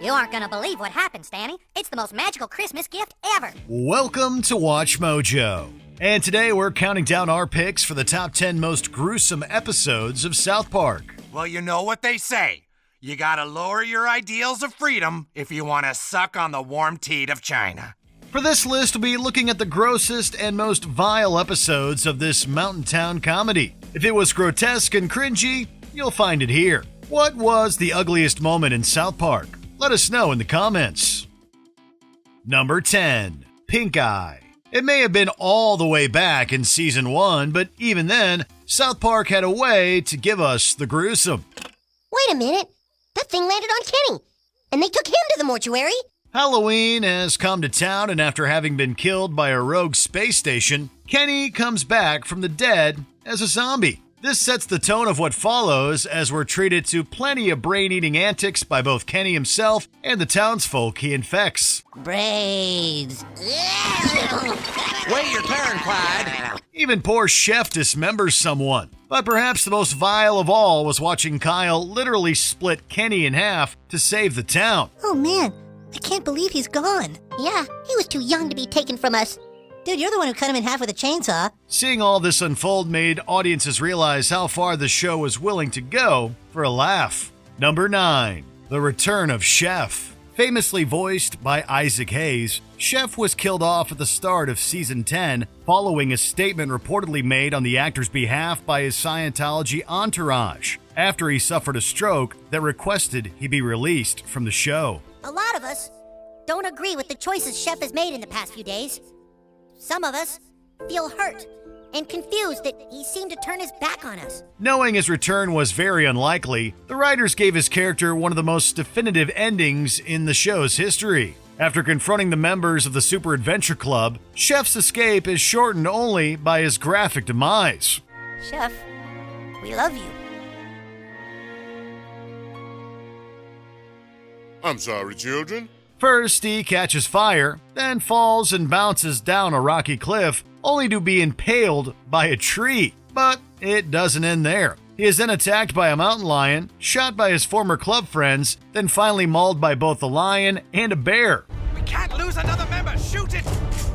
You aren't gonna believe what happened, Stanny. It's the most magical Christmas gift ever. Welcome to Watch Mojo. And today we're counting down our picks for the top 10 most gruesome episodes of South Park. Well, you know what they say. You gotta lower your ideals of freedom if you want to suck on the warm teat of China. For this list, we'll be looking at the grossest and most vile episodes of this mountain town comedy. If it was grotesque and cringy, you'll find it here. What was the ugliest moment in South Park? Let us know in the comments. Number 10. Pink Eye. It may have been all the way back in Season 1, but even then, South Park had a way to give us the gruesome. Wait a minute. That thing landed on Kenny, and they took him to the mortuary. Halloween has come to town, and after having been killed by a rogue space station, Kenny comes back from the dead as a zombie. This sets the tone of what follows, as we're treated to plenty of brain-eating antics by both Kenny himself and the townsfolk he infects. Braids. Wait your turn, Clyde. Even poor Chef dismembers someone. But perhaps the most vile of all was watching Kyle literally split Kenny in half to save the town. Oh man, I can't believe he's gone. Yeah, he was too young to be taken from us. Dude, you're the one who cut him in half with a chainsaw. Seeing all this unfold made audiences realize how far the show was willing to go for a laugh. Number 9. The Return of Chef. Famously voiced by Isaac Hayes, Chef was killed off at the start of Season 10 following a statement reportedly made on the actor's behalf by his Scientology entourage after he suffered a stroke that requested he be released from the show. A lot of us don't agree with the choices Chef has made in the past few days. Some of us feel hurt and confused that he seemed to turn his back on us. Knowing his return was very unlikely, the writers gave his character one of the most definitive endings in the show's history. After confronting the members of the Super Adventure Club, Chef's escape is shortened only by his graphic demise. Chef, we love you. I'm sorry, children. First, he catches fire, then falls and bounces down a rocky cliff, only to be impaled by a tree. But it doesn't end there. He is then attacked by a mountain lion, shot by his former club friends, then finally mauled by both a lion and a bear. We can't lose another member. Shoot it.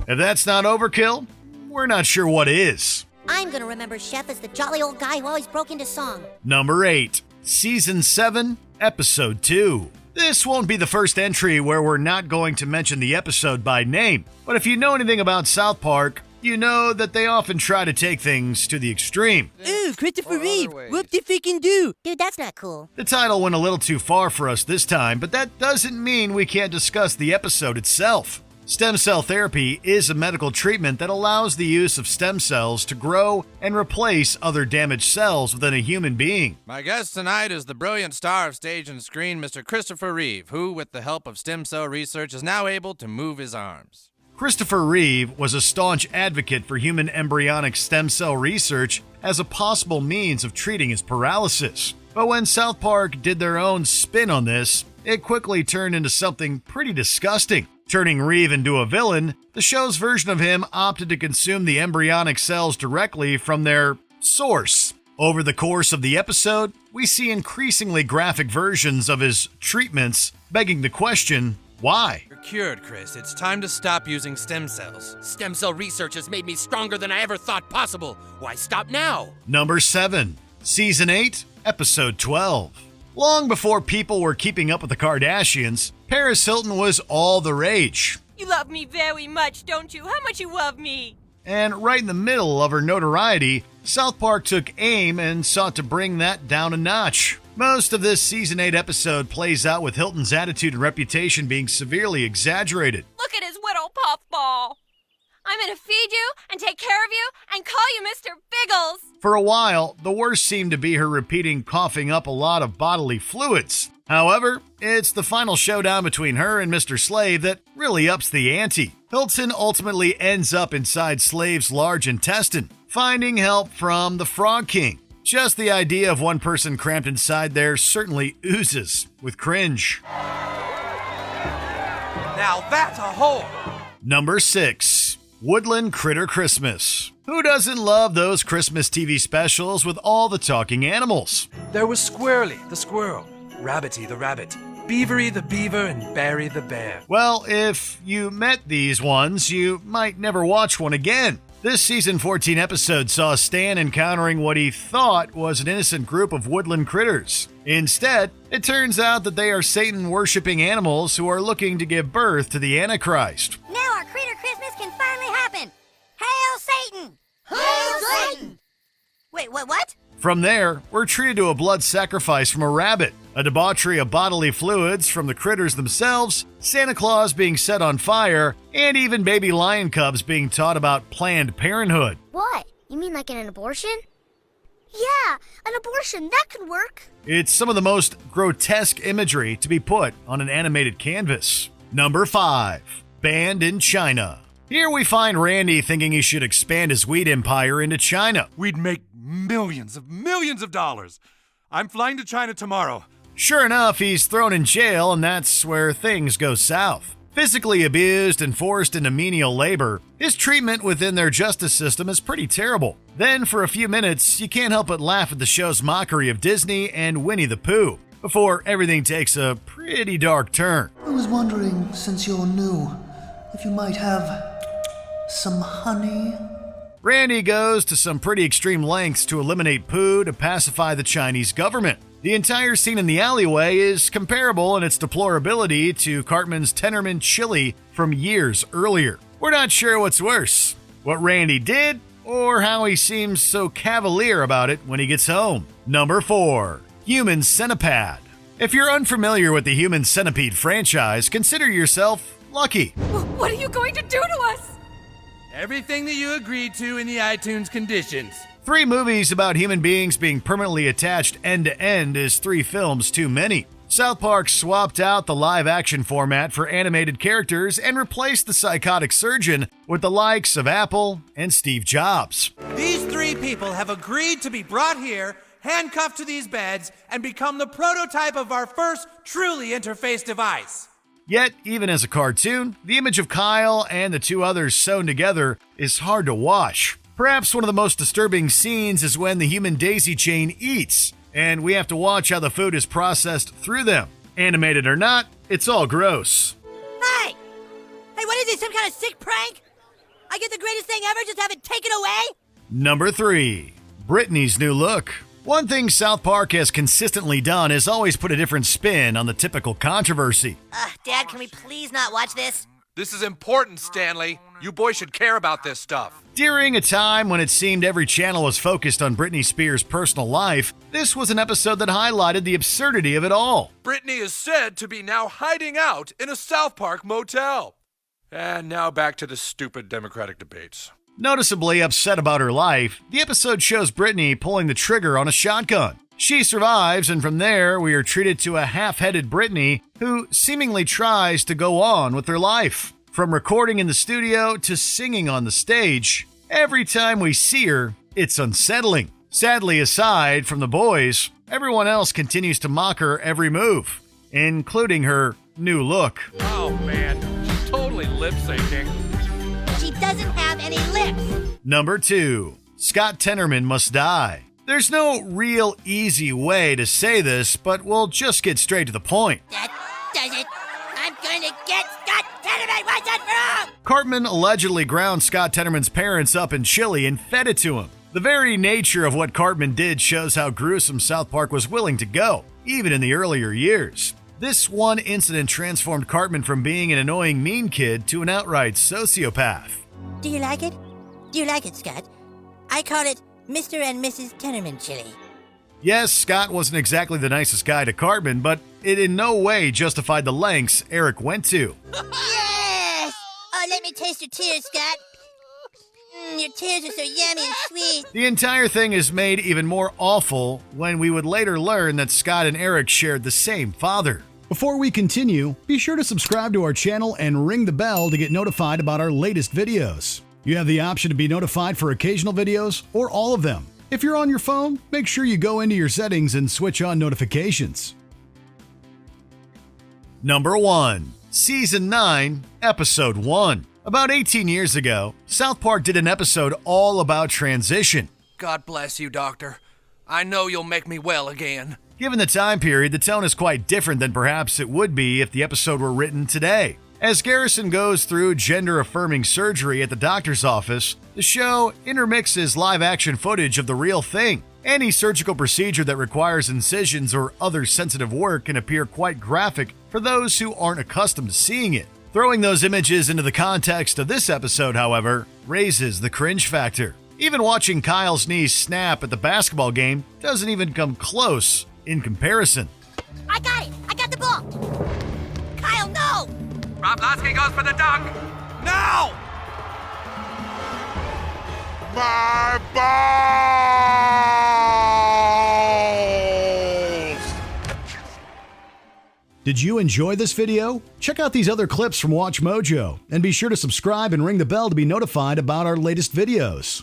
If that's not overkill, we're not sure what is. I'm gonna remember Chef as the jolly old guy who always broke into song. Number 8. Season 7, Episode 2. This won't be the first entry where we're not going to mention the episode by name, but if you know anything about South Park, you know that they often try to take things to the extreme. Ooh, Christopher Reeve, whoop-de-freaking-do. Dude, that's not cool. The title went a little too far for us this time, but that doesn't mean we can't discuss the episode itself. Stem cell therapy is a medical treatment that allows the use of stem cells to grow and replace other damaged cells within a human being. My guest tonight is the brilliant star of stage and screen, Mr. Christopher Reeve, who, with the help of stem cell research, is now able to move his arms. Christopher Reeve was a staunch advocate for human embryonic stem cell research as a possible means of treating his paralysis. But when South Park did their own spin on this, it quickly turned into something pretty disgusting. Turning Reeve into a villain, the show's version of him opted to consume the embryonic cells directly from their source. Over the course of the episode, we see increasingly graphic versions of his treatments, begging the question, why? You're cured, Chris. It's time to stop using stem cells. Stem cell research has made me stronger than I ever thought possible. Why stop now? Number 7. Season 8, Episode 12. Long before people were keeping up with the Kardashians, Paris Hilton was all the rage. You love me very much, don't you? How much you love me? And right in the middle of her notoriety, South Park took aim and sought to bring that down a notch. Most of this Season 8 episode plays out with Hilton's attitude and reputation being severely exaggerated. Look at his little puffball. I'm gonna feed you and take care of you and call you Mr. Biggles. For a while, the worst seemed to be her repeating coughing up a lot of bodily fluids. However, it's the final showdown between her and Mr. Slave that really ups the ante. Hilton ultimately ends up inside Slave's large intestine, finding help from the Frog King. Just the idea of one person cramped inside there certainly oozes with cringe. Now that's a hole. Number 6. Woodland Critter Christmas. Who doesn't love those Christmas TV specials with all the talking animals? There was Squirrely, the squirrel, Rabbity, the rabbit, Beavery the Beaver and Barry the Bear. Well, if you met these ones, you might never watch one again. This season 14 episode saw Stan encountering what he thought was an innocent group of woodland critters. Instead, it turns out that they are Satan-worshipping animals who are looking to give birth to the Antichrist. Now our critter Christmas can finally happen! Hail Satan! Hail Satan! Wait, what? From there, we're treated to a blood sacrifice from a rabbit, a debauchery of bodily fluids from the critters themselves, Santa Claus being set on fire, and even baby lion cubs being taught about Planned Parenthood. What? You mean like an abortion? Yeah, an abortion, that could work. It's some of the most grotesque imagery to be put on an animated canvas. Number 5. Banned in China. Here we find Randy thinking he should expand his weed empire into China. We'd make millions of dollars. I'm flying to China tomorrow. Sure enough, he's thrown in jail, and that's where things go south. Physically abused and forced into menial labor, his treatment within their justice system is pretty terrible. Then, for a few minutes, you can't help but laugh at the show's mockery of Disney and Winnie the Pooh, before everything takes a pretty dark turn. I was wondering, since you're new, if you might have some honey? Randy goes to some pretty extreme lengths to eliminate Pooh to pacify the Chinese government. The entire scene in the alleyway is comparable in its deplorability to Cartman's Tenorman chili from years earlier. We're not sure what's worse, what Randy did, or how he seems so cavalier about it when he gets home. Number 4. HumancenTipad. If you're unfamiliar with the Human Centipede franchise, consider yourself lucky. What are you going to do to us? Everything that you agreed to in the iTunes conditions. 3 movies about human beings being permanently attached end to end is 3 films too many. South Park swapped out the live-action format for animated characters and replaced the psychotic surgeon with the likes of Apple and Steve Jobs. These 3 people have agreed to be brought here, handcuffed to these beds, and become the prototype of our first truly interface device. Yet, even as a cartoon, the image of Kyle and the 2 others sewn together is hard to watch. Perhaps one of the most disturbing scenes is when the human daisy chain eats, and we have to watch how the food is processed through them. Animated or not, it's all gross. Hey, what is this, some kind of sick prank? I get the greatest thing ever, just have it taken away? Number 3. Britney's New Look. One thing South Park has consistently done is always put a different spin on the typical controversy. Dad, can we please not watch this? This is important, Stanley. You boys should care about this stuff. During a time when it seemed every channel was focused on Britney Spears' personal life, this was an episode that highlighted the absurdity of it all. Britney is said to be now hiding out in a South Park motel. And now back to the stupid Democratic debates. Noticeably upset about her life, the episode shows Britney pulling the trigger on a shotgun. She survives, and from there, we are treated to a half-headed Britney who seemingly tries to go on with her life. From recording in the studio to singing on the stage, every time we see her, it's unsettling. Sadly, aside from the boys, everyone else continues to mock her every move, including her new look. Oh man, she's totally lip-syncing. She doesn't have any lips! Number 2. Scott Tenorman Must Die. There's no real easy way to say this, but we'll just get straight to the point. That does it. I'm going to get Scott Tenorman once and for all! Cartman allegedly ground Scott Tenorman's parents up in chili and fed it to him. The very nature of what Cartman did shows how gruesome South Park was willing to go, even in the earlier years. This one incident transformed Cartman from being an annoying mean kid to an outright sociopath. Do you like it? Do you like it, Scott? I call it Mr. and Mrs. Tenorman chili. Yes, Scott wasn't exactly the nicest guy to Cartman, but it in no way justified the lengths Eric went to. Yes! Oh, let me taste your tears, Scott. Your tears are so yummy and sweet. The entire thing is made even more awful when we would later learn that Scott and Eric shared the same father. Before we continue, be sure to subscribe to our channel and ring the bell to get notified about our latest videos. You have the option to be notified for occasional videos or all of them. If you're on your phone, make sure you go into your settings and switch on notifications. Number 1. Season 9, Episode 1. About 18 years ago, South Park did an episode all about transition. God bless you, Doctor. I know you'll make me well again. Given the time period, the tone is quite different than perhaps it would be if the episode were written today. As Garrison goes through gender-affirming surgery at the doctor's office, the show intermixes live-action footage of the real thing. Any surgical procedure that requires incisions or other sensitive work can appear quite graphic for those who aren't accustomed to seeing it. Throwing those images into the context of this episode, however, raises the cringe factor. Even watching Kyle's knee snap at the basketball game doesn't even come close in comparison. I got it! I got the ball! Kyle, no! Roblowski goes for the dunk. No! My balls! Did you enjoy this video? Check out these other clips from WatchMojo, and be sure to subscribe and ring the bell to be notified about our latest videos.